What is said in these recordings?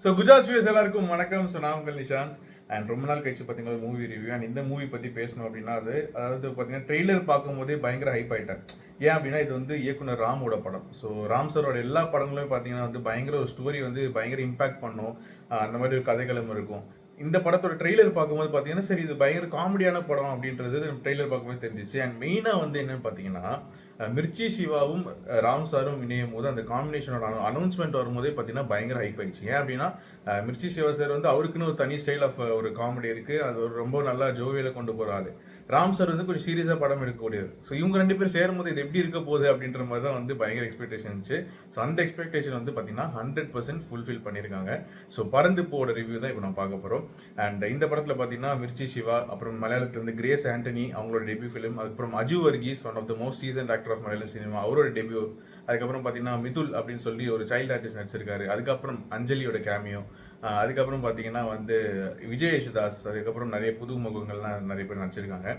So Gujarat views எல்லாருக்கும் வணக்கம். So நான் உங்கள் நிஷாந்த் அண்ட் ரொம்ப நாள் கழிச்சு பார்த்தீங்கன்னா ஒரு மூவி ரிவ்யூ அண்ட் இந்த மூவி பற்றி பேசணும் அப்படின்னா அதாவது பார்த்தீங்கன்னா ட்ரெய்லர் பார்க்கும்போதே பயங்கர ஹைப் ஆகிட்டேன். ஏன் அப்படின்னா இது வந்து இயக்குனர் ராமோட படம். ஸோ ராம் சரோட எல்லா படங்களும் பார்த்தீங்கன்னா வந்து பயங்கர ஒரு ஸ்டோரி வந்து பயங்கர இம்பாக்ட் பண்ணும். அந்த மாதிரி ஒரு கதைக்களம் இருக்கும். இந்த படத்தோட ட்ரெய்லர் பார்க்கும்போது பார்த்தீங்கன்னா சரி இது பயங்கர காமெடியான படம் அப்படின்றது ட்ரெய்லர் பார்க்கும்போது தெரிஞ்சிச்சு. அண்ட் மெயினாக வந்து என்னன்னு பார்த்தீங்கன்னா மிர்ச்சி சிவாவும் ராம் சாரும் இணையும் போது அந்த காம்பினேஷனோட அனௌன்ஸ்மெண்ட் வரும்போதே பார்த்தீங்கன்னா பயங்கர ஹைப் ஆயிடுச்சு. ஏன் அப்படின்னா மிர்ச்சி சிவா சார் வந்து அவருக்குன்னு ஒரு தனி ஸ்டைல் ஆஃப் ஒரு காமெடி இருக்கு. அது ஒரு ரொம்ப நல்லா ஜோவியில கொண்டு போகிற ஆள். ராம் சார் வந்து கொஞ்சம் சீரியஸாக படம் எடுக்கக்கூடியது. ஸோ இவங்க ரெண்டு பேரும் சேரும்போது இது எப்படி இருக்க போகுது அப்படின்ற மாதிரி தான் வந்து பயங்கர எக்ஸ்பெக்டேஷன் இருந்துச்சு. ஸோ அந்த எக்ஸ்பெக்டேஷன் வந்து பார்த்தீங்கன்னா 100% ஃபுல்ஃபில் பண்ணியிருக்காங்க. ஸோ பறந்து போட ரிவ்யூ தான் இப்போ நம்ம பார்க்க போகிறோம். அண்ட் இந்த படத்தில் பார்த்தீங்கன்னா மிர்ச்சி சிவா, அப்புறம் மலையாளத்துலேருந்து கிரேஸ் ஆண்டனி அவங்களோட டெபியூ ஃபிலிம், அதுக்கப்புறம் Aju Varghese one of the most seasoned actor of Malayalam cinema அவரோட டெபியூ, அதுக்கப்புறம் பார்த்தீங்கன்னா மிதுல் அப்படின்னு சொல்லி ஒரு சைல்டு ஆர்டிஸ்ட் நடிச்சிருக்காரு, அதுக்கப்புறம் அஞ்சலியோட கேமியோ, அதுக்கப்புறம் பார்த்தீங்கன்னா வந்து விஜய் யேசுதாஸ், அதுக்கப்புறம் நிறைய புது முகங்கள்லாம் நிறைய பேர் நடிச்சிருக்காங்க.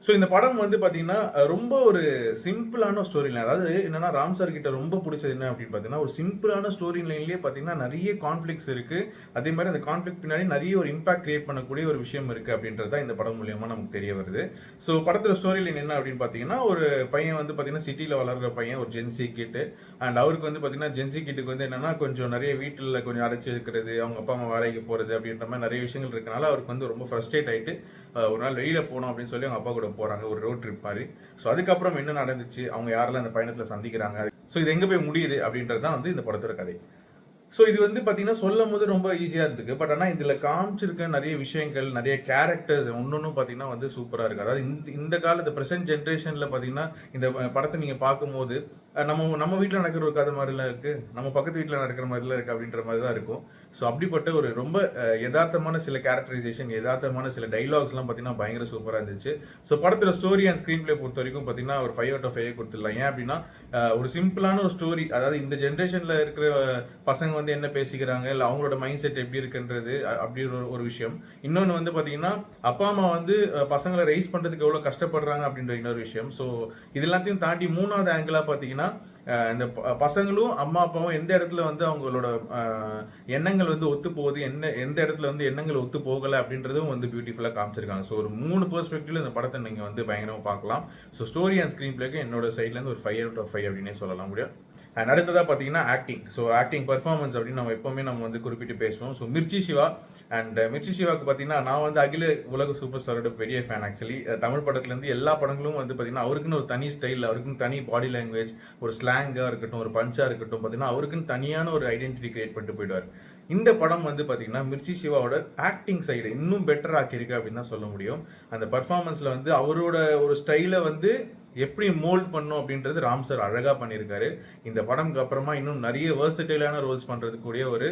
ஸோ இந்த படம் வந்து பார்த்தீங்கன்னா ரொம்ப ஒரு சிம்பிளான ஸ்டோரி லைன். அதாவது என்னன்னா ராம் சார் கிட்ட ரொம்ப பிடிச்சது என்ன அப்படின்னு பார்த்தீங்கன்னா ஒரு சிம்பிளான ஸ்டோரி லைன்லேயே பார்த்தீங்கன்னா நிறைய கான்ஃப்ளிக்ஸ் இருக்கு. அதே மாதிரி அந்த கான்ஃப்ளிக் பின்னாடி நிறைய ஒரு இம்பாக்ட் கிரியேட் பண்ணக்கூடிய ஒரு விஷயம் இருக்கு அப்படின்றது தான் இந்த படம் மூலியமா நமக்கு தெரிய வருது. ஸோ படத்துல ஸ்டோரி லைன் என்ன அப்படின்னு பார்த்தீங்கன்னா ஒரு பையன் வந்து பார்த்தீங்கன்னா சிட்டியில் வளர்கிற பையன், ஒரு ஜென்சி கிட்டு. அண்ட் அவருக்கு வந்து பார்த்தீங்கன்னா ஜென்சி கிட்டுக்கு வந்து என்னன்னா கொஞ்சம் நிறைய வீட்டில் கொஞ்சம் அடைச்சி இருக்கிறது, அவங்க அப்பா அம்மா வேலைக்கு போகிறது அப்படின்ற மாதிரி நிறைய விஷயங்கள் இருக்கனால அவருக்கு வந்து ரொம்ப ஃப்ரஸ்ட்ரேட் ஆகிட்டு ஒரு நாள் வெளியில் போகணும் அப்படின்னு சொல்லி அவங்க அப்பா கூட போகிறாங்க ஒரு ரோட் ட்ரிப் மாதிரி. ஸோ அதுக்கப்புறம் என்ன நடந்துச்சு, அவங்க யாரெல்லாம் அந்த பயணத்தில் சந்திக்கிறாங்க, ஸோ இது எங்கே போய் முடியுது அப்படின்றது தான் வந்து இந்த படத்தோட கதை. ஸோ இது வந்து பார்த்தீங்கன்னா சொல்லும் போது ரொம்ப ஈஸியாக இருந்துக்கு. பட் ஆனால் இதில் காமிச்சிருக்க நிறைய விஷயங்கள், நிறைய கேரக்டர்ஸ் ஒன்னொன்னும் பார்த்தீங்கன்னா வந்து சூப்பராக இருக்குது. அதாவது இந்த காலத்து ப்ரெசென்ட் ஜென்ரேஷனில் பார்த்தீங்கன்னா இந்த படத்தை நீங்கள் பார்க்கும்போது நம்ம வீட்டில் நடக்கிற ஒரு கதை மாதிரிலாம் இருக்குது, நம்ம பக்கத்து வீட்டில் நடக்கிற மாதிரிலாம் இருக்குது அப்படின்ற மாதிரி தான் இருக்கும். ஸோ அப்படிப்பட்ட ஒரு ரொம்ப யதார்த்தமான சில கேரக்டரைசேஷன், யதார்த்தமான சில டைலாக்ஸ்லாம் பார்த்தீங்கன்னா பயங்கர சூப்பராக இருந்துச்சு. ஸோ படத்தில் ஸ்டோரி அண்ட் ஸ்க்ரீன் பிளே பொறுத்த வரைக்கும் பார்த்தீங்கன்னா ஒரு 5 out of 5 கொடுத்துடலாம். ஏன் அப்படின்னா ஒரு சிம்பிளான ஒரு ஸ்டோரி, அதாவது இந்த ஜென்ரேஷனில் இருக்கிற பசங்க வந்து என்ன பேசிக்கிறாங்க, இல்லை அவங்களோட மைண்ட் செட் எப்படி இருக்குன்றது அப்படி ஒரு விஷயம். இன்னொன்று வந்து பார்த்தீங்கன்னா அப்பா அம்மா வந்து பசங்களை ரைஸ் பண்ணுறதுக்கு எவ்வளோ கஷ்டப்படுறாங்க அப்படின்ற இன்னொரு விஷயம். ஸோ இது எல்லாத்தையும் தாண்டி மூணாவது ஆங்கிளாக பார்த்தீங்கன்னா இந்த பசங்களும் அம்மா அப்பாவும் எந்த இடத்துல வந்து அவங்களோட எண்ணங்கள் வந்து ஒத்து போகுது, எந்த இடத்துல வந்து எண்ணங்கள் ஒத்து போகலை அப்படின்றதும் வந்து பியூட்டிஃபுல்லாக காமிச்சிருக்காங்க. ஸோ ஒரு 3 பெர்ஸ்பெக்டிவ்ல இந்த படத்தை நீங்கள் வந்து பயங்கரமாக பார்க்கலாம். ஸோ ஸ்டோரி அண்ட் ஸ்க்ரீன் பிளேக்கு என்னோட சைட்லேருந்து ஒரு 5 out of 5 அப்படின்னே சொல்லலாம் முடியும். அண்ட் அடுத்ததாக பார்த்தீங்கன்னா ஆக்டிங். ஸோ ஆக்டிங் பர்ஃபார்மன்ஸ் அப்படின்னு நம்ம எப்போவுமே நம்ம வந்து குறிப்பிட்டு பேசுவோம். ஸோ மிர்ச்சி சிவா அண்ட் மிர்ச்சி சிவாவுக்கு பார்த்தீங்கன்னா நான் வந்து அகில உலக சூப்பர் ஸ்டாரோட பெரிய ஃபேன். ஆக்சுவலி தமிழ் படத்துலேருந்து எல்லா படங்களும் வந்து பார்த்தீங்கன்னா அவருக்குன்னு ஒரு தனி ஸ்டைல், அவருக்குன்னு தனி பாடி லாங்குவேஜ், ஒரு ஸ்லாங்காக இருக்கட்டும், ஒரு பஞ்சாக இருக்கட்டும், பார்த்தீங்கன்னா அவருக்குன்னு தனியான ஒரு ஐடென்டிட்டி கிரியேட் பண்ணிட்டு போயிடுவார். இந்த படம் வந்து பார்த்தீங்கன்னா மிர்ச்சி சிவாவோட ஆக்டிங் சைடு இன்னும் பெட்டர் ஆக்கியிருக்கு அப்படின்னு தான் சொல்ல முடியும். அந்த பர்ஃபார்மன்ஸில் வந்து அவரோட ஒரு ஸ்டைலை வந்து எப்படி மோல்ட் பண்ணும் அப்படின்றது ராம் சார் அழகாக பண்ணியிருக்காரு. இந்த படம்க்கு அப்புறமா இன்னும் நிறைய வேர்சடைலான ரோல்ஸ் பண்ணுறதுக்கூடிய ஒரு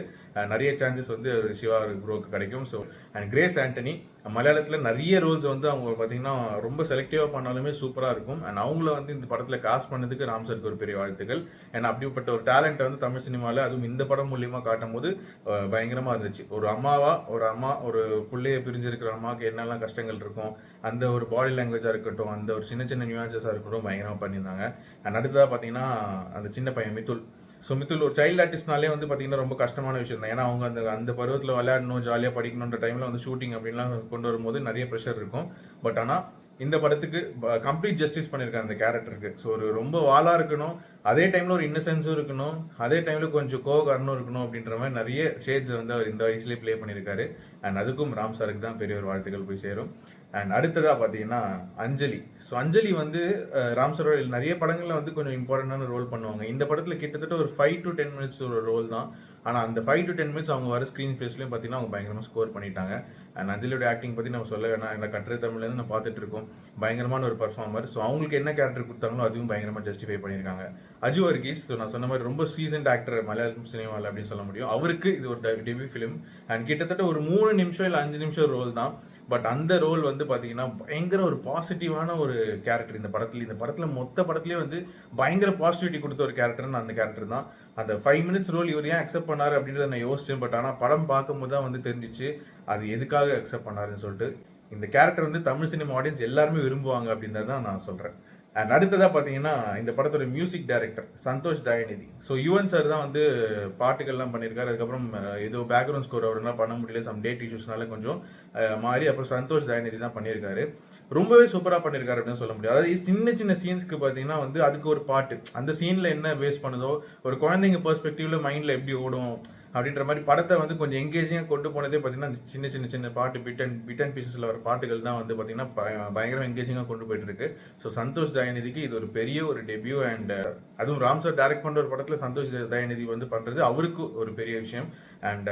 நிறைய சான்சஸ் வந்து சிவா ப்ரோக்கு கிடைக்கும். ஸோ அண்ட் கிரேஸ் ஆண்டனி மலையாளத்தில் நிறைய ரோல்ஸ் வந்து அவங்க பார்த்தீங்கன்னா ரொம்ப செலக்டிவாக பண்ணாலுமே சூப்பராக இருக்கும். அண்ட் அவங்கள வந்து இந்த படத்தில் காஸ்ட் பண்ணதுக்கு ராம் சாருக்கு ஒரு பெரிய வாழ்த்துக்கள். ஏன்னா அப்படிப்பட்ட ஒரு டேலண்ட்டை வந்து தமிழ் சினிமாவில் அதுவும் இந்த படம் மூலியமாக காட்டும் போது பயங்கரமாக இருந்துச்சு. ஒரு அம்மா ஒரு பிள்ளையை பிரிஞ்சிருக்கிற அம்மாவுக்கு என்னெல்லாம் கஷ்டங்கள் இருக்கும், அந்த ஒரு பாடி லாங்குவேஜாக இருக்கட்டும், அந்த ஒரு சின்ன சின்ன நியூஆன்சஸாக இருக்கட்டும் பயங்கரமாக பண்ணியிருந்தாங்க. அண்ட் அடுத்ததாக பார்த்தீங்கன்னா அந்த சின்ன பையன் மிதுல். ஸோ மிதுல் ஒரு சைல்டு ஆர்டிஸ்ட்னாலே வந்து பார்த்தீங்கன்னா ரொம்ப கஷ்டமான விஷயம் தான். ஏன்னா அவங்க அந்த பருவத்தில் விளையாடணும், ஜாலியாக படிக்கணுன்ற டைமில் வந்து ஷூட்டிங் அப்படின்லாம் கொண்டு வரும்போது நிறைய ப்ரெஷர் இருக்கும். பட் ஆனால் இந்த படத்துக்கு கம்ப்ளீட் ஜஸ்டிஸ் பண்ணியிருக்காங்க அந்த கேரக்டருக்கு. ஸோ ஒரு ரொம்ப வாலாக இருக்கணும், அதே டைமில் ஒரு இன்னசென்ஸும் இருக்கணும், அதே டைமில் கொஞ்சம் கோவக்காரனும் இருக்கணும் அப்படின்ற மாதிரி நிறைய ஷேட்ஸ் வந்து அவர் இந்த வயசுலேயே ப்ளே பண்ணியிருக்காரு. அண்ட் அதுக்கும் ராம் சாருக்கு தான் பெரிய ஒரு வாழ்த்துக்கள் போய் சேரும். அண்ட் அடுத்ததாக பார்த்தீங்கன்னா அஞ்சலி. ஸோ அஞ்சலி வந்து ராம் சாரோட நிறைய படங்களில் வந்து கொஞ்சம் இம்பார்ட்டண்டான ரோல் பண்ணுவாங்க. இந்த படத்தில் கிட்டத்தட்ட ஒரு 5 to 10 minutes ஒரு ரோல் தான். ஆனால் அந்த 5 to 10 minutes அவங்க வர ஸ்க்ரீன் ஸ்பேஸ்லையும் பார்த்தீங்கன்னா அவங்க பயங்கரமாக ஸ்கோர் பண்ணிட்டாங்க. அண்ட் அஞ்சலியோட ஆக்டிங் பற்றி நம்ம சொல்ல வேணாம். இந்த கட்டுரை தமிழ்லேருந்து நான் பார்த்துட்டு இருக்கோம், பயங்கரமான ஒரு பர்ஃபார்மர். ஸோ அவங்களுக்கு என்ன கேரக்டர் கொடுத்தாங்களோ அதுவும் பயங்கரமாக ஜஸ்டிஃபை பண்ணியிருக்காங்க. அஜு வர்கீஸ், ஸோ நான் சொன்ன மாதிரி ரொம்ப சீசன்ட் ஆக்டர் மலையாளம் சினிமாவில் அப்படின்னு சொல்ல முடியும். அவருக்கு இது ஒரு டெபியூ ஃபிலிம். அண்ட் கிட்டத்தட்ட ஒரு 3 நிமிஷம் இல்லை 5 நிமிஷம் ரோல் தான். பட் அந்த ரோல் வந்து பார்த்தீங்கன்னா பயங்கர ஒரு பாசிட்டிவான ஒரு கேரக்டர் இந்த படத்தில் மொத்த படத்துலேயே வந்து பயங்கர பாசிட்டிவிட்டி கொடுத்த ஒரு கேரக்டர்னு அந்த கேரக்டர் தான். அந்த 5 minutes ரோல் இவர் ஏன் அக்செப்ட் பண்ணார் அப்படின்றத நான் யோசிச்சேன். பட் ஆனால் படம் பார்க்கும்போது தான் வந்து தெரிஞ்சிச்சு அது எதுக்காக அக்செப்ட் பண்ணாருன்னு சொல்லிட்டு. இந்த கேரக்டர் வந்து தமிழ் சினிமா ஆடியன்ஸ் எல்லாருமே விரும்புவாங்க அப்படின்றத தான் நான் சொல்கிறேன். அண்ட் அடுத்ததாக பார்த்தீங்கன்னா இந்த படத்தோட music director Santhosh Dhayanidhi. So Yuvan sir தான் வந்து பாட்டுகள்லாம் பண்ணியிருக்காரு. அதுக்கப்புறம் ஏதோ பேக்ரவுண்ட் ஸ்கோர் அவரெல்லாம் பண்ண முடியல, சம் டேட் இஷ்யூஸ்னால கொஞ்சம் மாறி அப்புறம் சந்தோஷ் தயாநிதி தான் பண்ணியிருக்காரு. ரொம்பவே சூப்பராக பண்ணியிருக்காரு அப்படின்னு சொல்ல முடியாது. அதாவது சின்ன சின்ன சீன்ஸ்க்கு பார்த்தீங்கன்னா வந்து அதுக்கு ஒரு பாட்டு, அந்த சீனில் என்ன பேஸ் பண்ணுதோ, ஒரு குழந்தைங்க பெர்ஸ்பெக்டிவ்ல மைண்டில் எப்படி ஓடும் அப்படின்ற மாதிரி படத்தை வந்து கொஞ்சம் எங்கேஜிங்காக கொண்டு போனதே பார்த்தீங்கன்னா சின்ன சின்ன சின்ன பாட்டு பிட் அண்ட் பீசஸில் வர பாட்டுகள் தான் வந்து பார்த்தீங்கன்னா பயங்கரம் எங்கேஜிங்காக கொண்டு போயிட்டு இருக்கு. ஸோ சந்தோஷ் தயாநிதிக்கு இது ஒரு பெரிய ஒரு டெபியூ. அண்ட் அதுவும் ராம் சார் டைரக்ட் பண்ணுற ஒரு படத்தில் சந்தோஷ் தயாநிதி வந்து பண்ணுறது அவருக்கு ஒரு பெரிய விஷயம். அண்ட்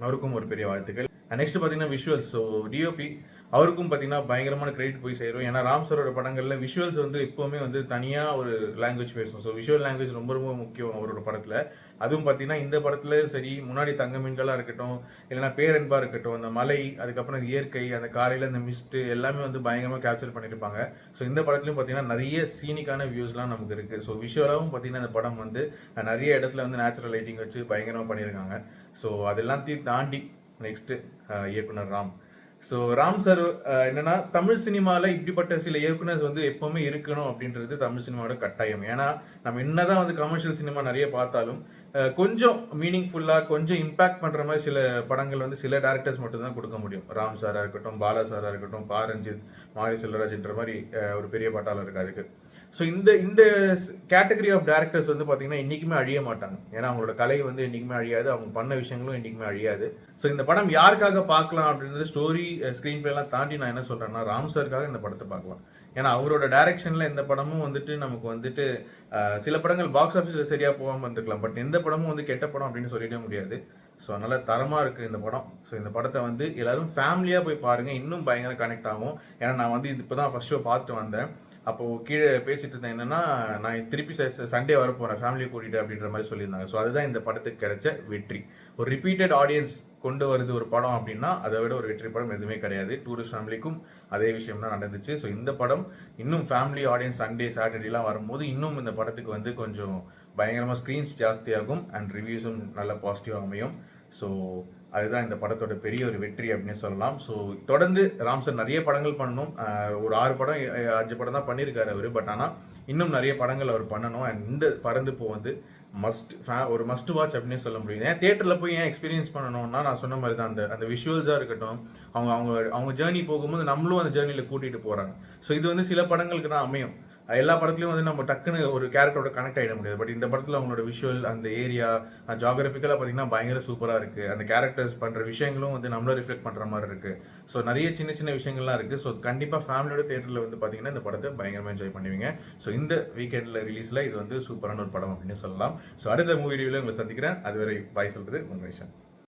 அவருக்கும் ஒரு பெரிய வாழ்த்துக்கள். நெக்ஸ்ட் பார்த்தீங்கன்னா விஷுவல்ஸ். ஸோ டிஓபி அவருக்கும் பார்த்தீங்கன்னா பயங்கரமான கிரெடிட் போய் சேரும். ஏன்னா ராம் சாரோட படங்களில் விஷுவல்ஸ் வந்து எப்போவுமே வந்து தனியாக ஒரு லாங்குவேஜ் பேசும். ஸோ விஷுவல் லாங்குவேஜ் ரொம்ப ரொம்ப முக்கியம் அவரோட படத்தில். அதுவும் பார்த்தீங்கன்னா இந்த படத்தில் சரி, முன்னாடி தங்க மீன்களாக இருக்கட்டும், இல்லைனா பேரன்பா இருக்கட்டும், அந்த மலை, அதுக்கப்புறம் இயற்கை, அந்த காலையில் அந்த மிஸ்ட்டு எல்லாமே வந்து பயங்கரமாக கேப்சர் பண்ணியிருப்பாங்க. ஸோ இந்த படத்துலையும் பார்த்தீங்கன்னா நிறைய சீனிக்கான வியூஸ்லாம் நமக்கு இருக்குது. ஸோ விஷுவலாகவும் பார்த்தீங்கன்னா இந்த படம் வந்து நிறைய இடத்துல வந்து நேச்சுரல் லைட்டிங் வச்சு பயங்கரமாக பண்ணியிருக்காங்க. ஸோ அதெல்லாத்தையும் தாண்டி நெக்ஸ்ட்டு இயக்குனர் ராம். ஸோ ராம் சார் என்னன்னா தமிழ் சினிமாவில் இப்படிப்பட்ட சில இயக்குனர்ஸ் வந்து எப்போவுமே இருக்கணும் அப்படின்றது தமிழ் சினிமாவோட கட்டாயம். ஏன்னா நம்ம என்னதான் வந்து கமர்ஷியல் சினிமா நிறைய பார்த்தாலும் கொஞ்சம் மீனிங்ஃபுல்லாக கொஞ்சம் இம்பாக்ட் பண்ணுற மாதிரி சில படங்கள் வந்து சில டேரக்டர்ஸ் மட்டும்தான் கொடுக்க முடியும். ராம் சாராக இருக்கட்டும், பாலா சாராக இருக்கட்டும், பா ரஞ்சித், மாரி செல்வராஜ்ன்ற மாதிரி ஒரு பெரிய பட்டாளம் இருக்குது அதுக்கு. ஸோ இந்த இந்த கேட்டகரி ஆஃப் டேரக்டர்ஸ் வந்து பார்த்தீங்கன்னா என்றைக்குமே அழிய மாட்டாங்க. ஏன்னா அவங்களோட கலை வந்து என்றைக்குமே அழியாது, அவங்க பண்ண விஷயங்களும் என்றைக்குமே அழியாது. ஸோ இந்த படம் யாருக்காக பார்க்கலாம் அப்படின்றது ஸ்டோரி ஸ்க்ரீன் பிளேலாம் தாண்டி நான் என்ன சொல்கிறேன்னா ராம் சாருக்காக இந்த படத்தை பார்க்கலாம். ஏன்னா அவரோட டைரக்ஷனில் எந்த படமும் வந்துட்டு நமக்கு வந்துட்டு சில படங்கள் பாக்ஸ் ஆஃபீஸில் சரியாக போகாமல் வந்துருக்கலாம், பட் எந்த படமும் வந்து கெட்ட படம் அப்படின்னு சொல்லிட முடியாது. ஸோ அதனால் தரமாக இருக்குது இந்த படம். ஸோ இந்த படத்தை வந்து எல்லோரும் ஃபேமிலியாக போய் பாருங்கள், இன்னும் பயங்கர கனெக்ட் ஆகும். ஏன்னா நான் வந்து இப்போ தான் ஃபர்ஸ்ட் ஷோ பார்த்துட்டு வந்தேன். அப்போது கீழே பேசிட்டு இருந்தேன் என்னென்னா, நான் திருப்பி சண்டே வர போகிறேன் ஃபேமிலியை கூட்டிகிட்டு அப்படின்ற மாதிரி சொல்லியிருந்தாங்க. ஸோ அதுதான் இந்த படத்துக்கு கிடைச்ச வெற்றி. ஒரு ரிப்பீட்டட் ஆடியன்ஸ் கொண்டு வருது ஒரு படம் அப்படின்னா அதை விட ஒரு வெற்றி படம் எதுவுமே கிடையாது. டூரிஸ்ட் ஃபேமிலிக்கும் அதே விஷயம் தான் நடந்துச்சு. ஸோ இந்த படம் இன்னும் ஃபேமிலி ஆடியன்ஸ் சண்டே சாட்டர்டேலாம் வரும்போது இன்னும் இந்த படத்துக்கு வந்து கொஞ்சம் பயங்கரமாக ஸ்க்ரீன்ஸ் ஜாஸ்தியாகும் அண்ட் ரிவ்யூஸும் நல்ல பாசிட்டிவாக அமையும். ஸோ அதுதான் இந்த படத்தோட பெரிய ஒரு வெற்றி அப்படின்னு சொல்லலாம். ஸோ தொடர்ந்து ராம் சார் நிறைய படங்கள் பண்ணணும். ஒரு 6 படம் 5 படம் தான் பண்ணியிருக்காரு அவர். பட் ஆனால் இன்னும் நிறைய படங்கள் அவர் பண்ணணும். அண்ட் இந்த பறந்து போ வந்து ஒரு மஸ்ட் வாட்ச் அப்படின்னு சொல்ல முடியும். ஏன் தியேட்டரில் போய் ஏன் எக்ஸ்பீரியன்ஸ் பண்ணணும்னா, நான் சொன்ன மாதிரி தான் அந்த விஷுவல்ஸாக இருக்கட்டும், அவங்க அவங்க அவங்க ஜேர்னி போகும்போது நம்மளும் அந்த ஜேர்னியில் கூட்டிகிட்டு போகிறாங்க. ஸோ இது வந்து சில படங்களுக்கு தான் அமையும். எல்லா படத்துலையும் வந்து நம்ம டக்குன்னு ஒரு கேரக்டரோட கனெக்ட் ஆகிட முடியாது. பட் இந்த படத்தில் அவங்களோட விஷுவல், அந்த ஏரியா, ஜாகிரபிக்கலாக பார்த்தீங்கன்னா பயங்கர சூப்பராக இருக்குது. அந்த கேரக்டர்ஸ் பண்ணுற விஷயங்களும் வந்து நம்மள ரிஃப்ளெக்ட் பண்ணுற மாதிரி இருக்குது. ஸோ நிறைய சின்ன சின்ன விஷயங்கள்லாம் இருக்குது. ஸோ கண்டிப்பாக ஃபேமிலியோட தேட்டரில் வந்து பார்த்தீங்கன்னா இந்த படத்தை பயங்கரமாக என்ஜாய் பண்ணுவீங்க. ஸோ இந்த வீக்கெண்டில் ரிலீஸில் இது வந்து சூப்பரான ஒரு படம் அப்படின்னு சொல்லலாம். ஸோ அடுத்த மூவி ரிவ்யூவில் உங்களை சந்திக்கிறேன். அதுவரை பாய் சொல்கிறது உங்கள் விஷயம்.